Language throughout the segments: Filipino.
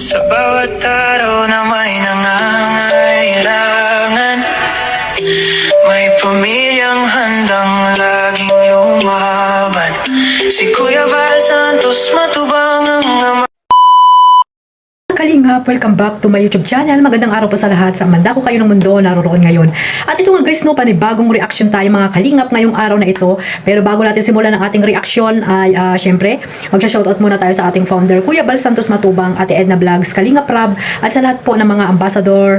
Sa bawat araw na may nangangailangan, may pamilyang handang laging lumaban. Si Kuya Val Santos matubang ang ama. Kalingap, welcome back to my YouTube channel. Magandang araw po sa lahat sa manda ko kayo ng mundo naroon ngayon. At ito nga guys, no, panibagong reaction tayo mga kalingap ngayong araw na ito. Pero bago natin simulan ang ating reaction ay syempre, magsha-shoutout muna tayo sa ating founder, Kuya Val Santos Matubang, Ate Edna Vlogs, Kalingap Rab, at sa lahat po ng mga ambassador,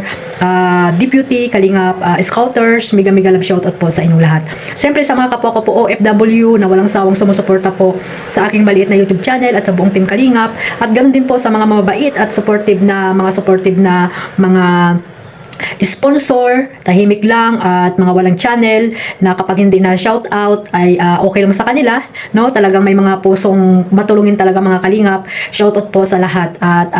deputy, Kalingap, scouters, mega love shoutout po sa inyong lahat. Siyempre sa mga kapwa ko po OFW na walang sawang sumusuporta po sa aking maliit na YouTube channel at sa buong team Kalingap. At ganoon din po sa mga mababait at supportive na mga sponsor, tahimik lang at mga walang channel na kapag hindi na shout out ay okay lang sa kanila, no? Talagang may mga pusong matulungin talaga mga kalingap. Shout out po sa lahat. At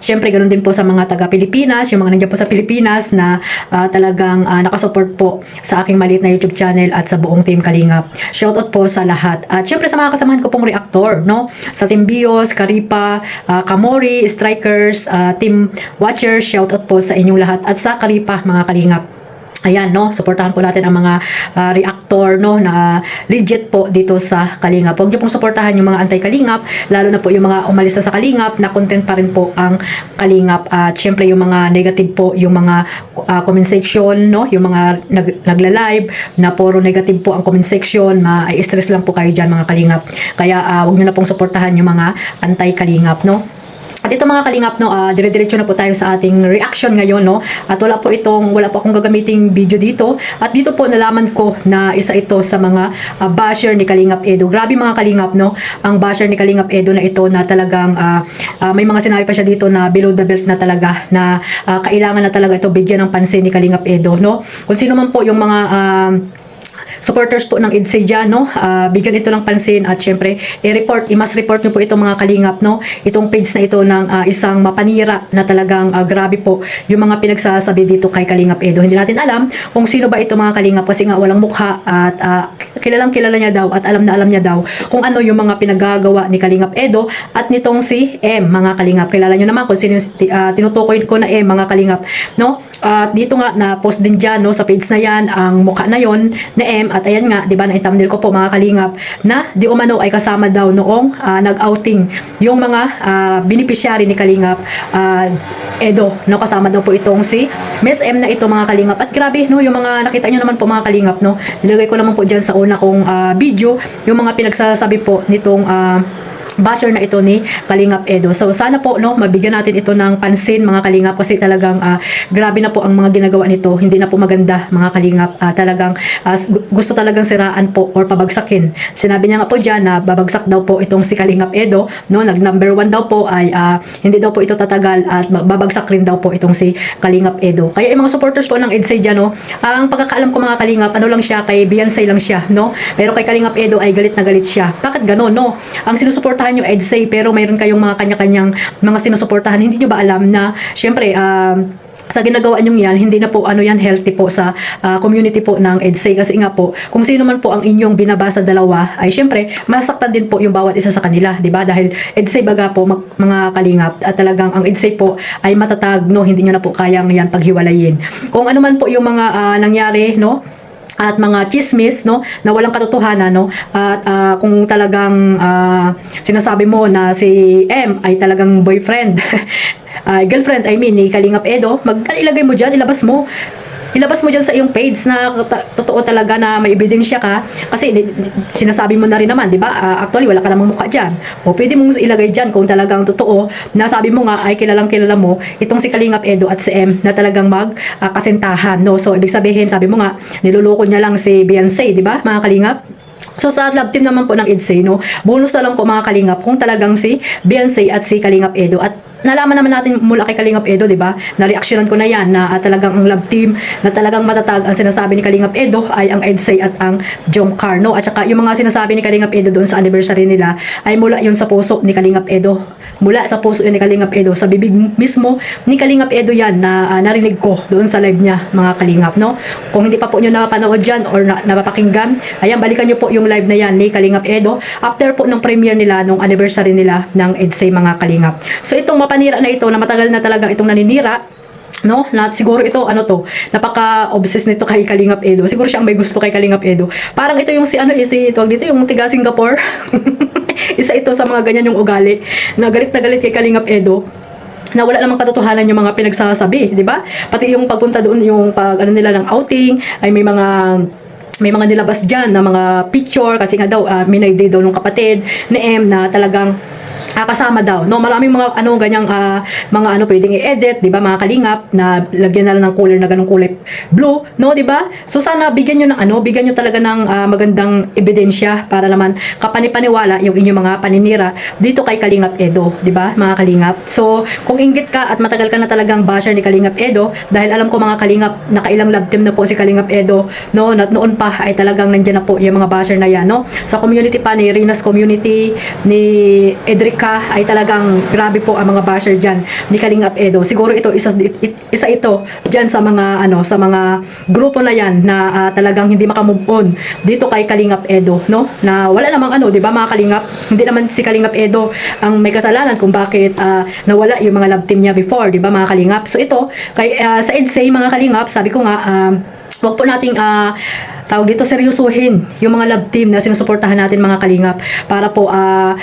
syempre ganoon din po sa mga taga Pilipinas, yung mga nandiyan po sa Pilipinas na talagang nakasupport po sa aking maliit na YouTube channel at sa buong team Kalingap. Shout out po sa lahat. At syempre sa mga kasamahan ko pong reactor, no? Sa Team Bios, Karipa, Kamori, Strikers, Team Watchers, shout out po sa inyong lahat. At sa Karipa mga kalingap. Ayan, no, suportahan po natin ang mga reactor, no, na legit po dito sa Kalingap. Huwag niyo pong suportahan yung mga anti-Kalingap, lalo na po yung mga umalis na sa Kalingap, na content pa rin po ang Kalingap. At syempre yung mga negative po, yung mga comment section, no, yung mga nagla-live na puro negative po ang comment section, ma-stress lang po kayo dyan mga Kalingap. Kaya huwag niyo na pong suportahan yung mga anti-Kalingap, no. At ito mga kalingap, no, dire-diretso na po tayo sa ating reaction ngayon, no. At wala po akong gagamiting video dito. At dito po nalaman ko na isa ito sa mga basher ni Kalingap Edo. Grabe mga kalingap, no. Ang basher ni Kalingap Edo na ito na talagang may mga sinabi pa siya dito na below the belt na talaga, na kailangan na talaga ito bigyan ng pansin ni Kalingap Edo, no. Kung sino man po yung mga supporters po ng EDSA dyan, no, bigyan ito ng pansin. At syempre i-mass report nyo po itong mga kalingap, no, itong page na ito ng isang mapanira na talagang grabe po yung mga pinagsasabi dito kay Kalingap Edo. Hindi natin alam kung sino ba ito mga kalingap, kasi nga walang mukha at kilalang kilala niya daw at alam na alam niya daw kung ano yung mga pinagagawa ni Kalingap Edo at nitong si M mga kalingap. Kilala nyo naman kung sino tinutukoy ko na M mga kalingap, no. At dito nga na post din dyan, no, sa page na yan ang mukha na yon na M. At ayan nga, di ba, na thumbnail ko po mga kalingap na di umano ay kasama daw noong nag-outing yung mga beneficiary ni Kalingap Edo, no, kasama daw po itong si Miss M na ito mga kalingap. At grabe, no, yung mga nakita nyo naman po mga kalingap, no, nilagay ko naman po dyan sa una kong video yung mga pinagsasabi po nitong basher na ito ni Kalingap Edo. So sana po, no, mabigyan natin ito ng pansin mga kalingap, kasi talagang grabe na po ang mga ginagawa nito. Hindi na po maganda mga kalingap. Talagang gusto talagang siraan po or pabagsakin. Sinabi niya nga po dyan na babagsak daw po itong si Kalingap Edo, no. Nag number 1 daw po ay hindi daw po ito tatagal at babagsak rin daw po itong si Kalingap Edo. Kaya yung mga supporters po ng EDSA dyan, no, ang pagkakaalam ko mga kalingap, ano lang siya, kay Beyonce lang siya, no. Pero kay Kalingap Edo ay galit na galit siya. Bakit ganon, no? Ang sinusuportahan nyo EDSA pero mayroon kayong mga kanya-kanyang mga sinusuportahan. Hindi nyo ba alam na syempre sa ginagawa nyo yan, hindi na po ano yan healthy po sa community po ng EDSA, kasi nga po kung sino man po ang inyong binabasa dalawa ay syempre masaktan din po yung bawat isa sa kanila, di ba? Dahil EDSA baga po mga kalingap, at talagang ang EDSA po ay matatag, no, hindi nyo na po kayang yan paghiwalayin. Kung ano man po yung mga nangyari, no, at mga chismis, no, na walang katotohanan, no, at kung talagang sinasabi mo na si M ay talagang boyfriend girlfriend I mean ni Kalingap Edo, ilagay mo dyan, ilabas mo dyan sa iyong page na totoo talaga na may ebidensya ka, kasi sinasabi mo na rin naman, di ba? Actually wala ka namang mukha dyan, o pwede mong ilagay dyan kung talagang totoo na sabi mo nga ay kilalang kilala mo itong si Kalingap Edo at si M na talagang kasintahan, no. So ibig sabihin, sabi mo nga niluloko niya lang si Beyonce, di ba mga kalingap? So sa love team naman po ng EDSA, no, bonus na lang po mga kalingap kung talagang si Beyonce at si Kalingap Edo. At nalaman naman natin mula kay Kalingap Edo, di ba? Na-reactionan ko na yan na talagang ang love team na talagang matatag ang sinasabi ni Kalingap Edo ay ang EDSA at ang Jomcar, no? At saka yung mga sinasabi ni Kalingap Edo doon sa anniversary nila ay mula yun sa puso ni Kalingap Edo. Mula sa puso yun ni Kalingap Edo. Sa bibig mismo ni Kalingap Edo yan na narinig ko doon sa live niya mga kalingap, no? Kung hindi pa po nyo napanood dyan or napapakinggan, ayan, balikan nyo po yung live na yan ni Kalingap Edo after po ng premiere nila nung anniversary nila ng EDSA mga kalingap. So itong panira na ito na matagal na talagang itong naninira, no? Na siguro ito ano to, napaka-obsessed nito kay Kalingap Edo. Siguro siya ang may gusto kay Kalingap Edo. Parang ito yung si ano si tawag dito yung tiga Singapore. Isa ito sa mga ganyan yung ugali na galit kay Kalingap Edo na wala namang katotohanan yung mga pinagsasabi, di ba? Pati yung pagpunta doon, yung pag ano nila ng outing, ay may mga nilabas diyan na mga picture kasi nga daw minay day daw ng kapatid ni M na talagang kasama daw, no? Maraming mga ano ganyang mga ano pwedeng i-edit, 'di ba? Mga kalingap na lagyan na lang ng color na ganung kulay blue, no, 'di ba? So sana bigyan niyo ng ano, bigyan niyo talaga ng magandang ebidensya para naman kapanipaniwala yung inyong mga paninira dito kay Kalingap Edo, 'di ba? Mga kalingap. So kung inggit ka at matagal ka na talagang basher ni Kalingap Edo, dahil alam ko mga kalingap nakailang love team na po si Kalingap Edo, no? Noon pa ay talagang nandiyan na po yung mga basher na yan, no? Sa community pa ni Rinas community ni Edrica ay talagang grabe po ang mga basher dyan ni Kalingap Edo. Siguro ito isa ito dyan sa mga ano sa mga grupo na yan na talagang hindi makamove on dito kay Kalingap Edo, no? Na wala namang ano, 'di ba mga kalingap? Hindi naman si Kalingap Edo ang may kasalanan kung bakit nawala yung mga love team niya before, 'di ba mga kalingap? So ito kay sa EDSA mga kalingap, sabi ko nga wag po nating tawag dito seryosuhin yung mga love team na sinusuportahan natin mga kalingap para po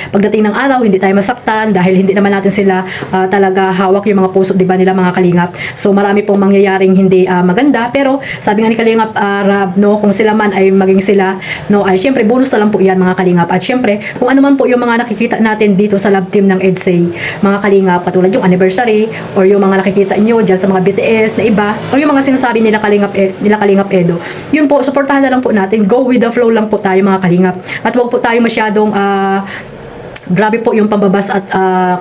pagdating ng araw hindi tayo masaktan dahil hindi naman natin sila talaga hawak yung mga puso, di ba nila mga kalingap. So marami pong mangyayaring hindi maganda, pero sabi nga ni Kalingap Rab, no, kung sila man ay maging sila, no, ay syempre bonus na lang po yan mga kalingap. At syempre kung ano man po yung mga nakikita natin dito sa love team ng EDSA mga kalingap, katulad yung anniversary or yung mga nakikita nyo dyan sa mga BTS na iba or yung mga sinasabi nila Kalingap Edo, yun po supportahan na lang po natin, go with the flow lang po tayo mga kalingap, at wag po tayo masyadong grabe po yung pambabas at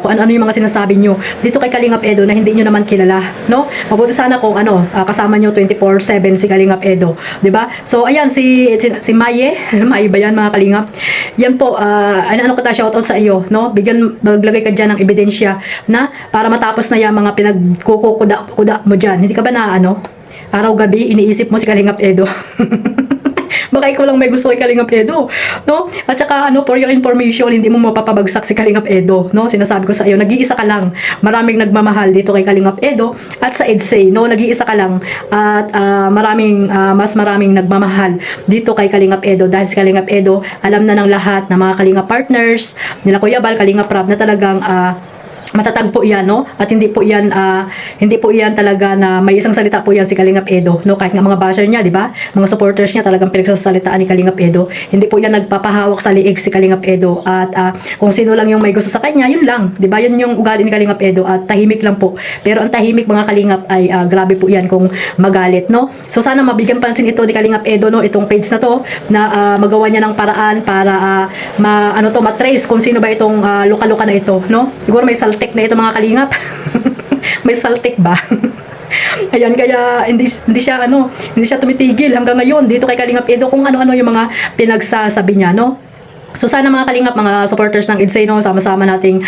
kung ano-ano yung mga sinasabi nyo dito kay Kalingap Edo na hindi nyo naman kilala, no? Mabuti sana kung kasama nyo 24/7 si Kalingap Edo, 'di ba? So ayan si Maye, Maye ba yan mga kalingap? Yan po ano kita shoutout sa iyo, no? Maglagay ka diyan ng ebidensya na para matapos na yung mga pinagkukuda mo diyan. Hindi ka ba na araw-gabi iniisip mo si Kalingap Edo? Baka ikaw lang may gusto kay Kalingap Edo, no? At saka for your information, hindi mo mapapabagsak si Kalingap Edo, no? Sinasabi ko sa iyo, nag-iisa ka lang. Maraming nagmamahal dito kay Kalingap Edo at sa EDSA, no? Nag-iisa ka lang at mas maraming nagmamahal dito kay Kalingap Edo dahil si Kalingap Edo alam na ng lahat ng mga Kalingap partners nila Kuya Bal, Kalingap Rab na talagang matatag po yan, no? At hindi po yan talaga na may isang salita po yan si Kalingap Edo, no? Kahit nga mga basher niya, di ba? Mga supporters niya talagang pinagsasalitaan ni Kalingap Edo. Hindi po yan nagpapahawak sa liig si Kalingap Edo. At kung sino lang yung may gusto sa kanya, yun lang, di ba? Yun yung ugali ni Kalingap Edo at tahimik lang po. Pero ang tahimik mga kalingap ay grabe po yan kung magalit, no? So sana mabigyan pansin ito ni Kalingap Edo, no? Itong page na to na magawa niya ng paraan para matrace kung sino ba itong luka-luka na ito, no? Siguro may saltik na ito mga kalingap. May saltik ba? Ayan, kaya hindi siya tumitigil hanggang ngayon dito kay Kalingap Edo kung ano-ano yung mga pinagsasabi niya, no? So sana mga kalingap, mga supporters ng EDSA, no, sama-sama nating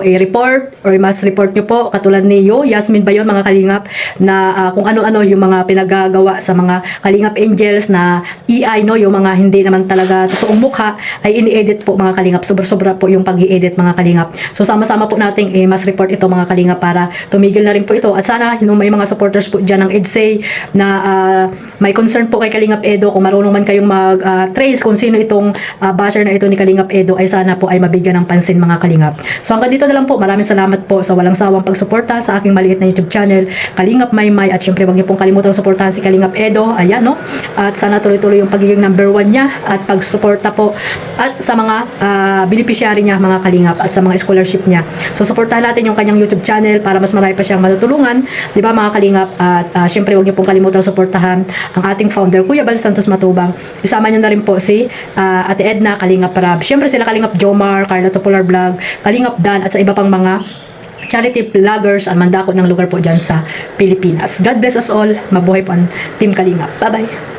i-report or mas report nyo po katulad ni Yasmin ba yun mga kalingap na kung ano-ano yung mga pinagagawa sa mga Kalingap Angels na EI, no, yung mga hindi naman talaga totoong mukha ay ini-edit po mga kalingap. Sobra-sobra po yung pag-i-edit mga kalingap. So sama-sama po nating mas report ito mga kalingap para tumigil na rin po ito. At sana may mga supporters po dyan ng EDSA na may concern po kay Kalingap Edo, kung marunong man kayong mag-trace kung sino itong basher na ito ni Kalingap Edo, ay sana po ay mabigyan ng pansin mga kalingap. So hanggang dito na lang po. Maraming salamat po sa walang sawang pagsuporta sa aking maliit na YouTube channel, Kalingap Maymay, at syempre wag niyo pong kalimutang suportahan si Kalingap Edo. Ayan, no? At sana tuloy-tuloy yung pagiging number 1 niya at pagsuporta po at sa mga beneficiary niya mga kalingap at sa mga scholarship niya. So suportahan natin yung kanyang YouTube channel para mas marami pa siyang matutulungan, di ba mga kalingap? At syempre wag niyo pong kalimutang suportahan ang ating founder Kuya Bal Santos Matubang. Isama niyo na rin po si Ate Edna, Kalingap Rab. Siyempre sila Kalingap Jomar, Carla Topolar Vlog, Kalingap Dan, at sa iba pang mga charity vloggers ang mandako ng lugar po dyan sa Pilipinas. God bless us all. Mabuhay po ang Team Kalingap. Bye-bye.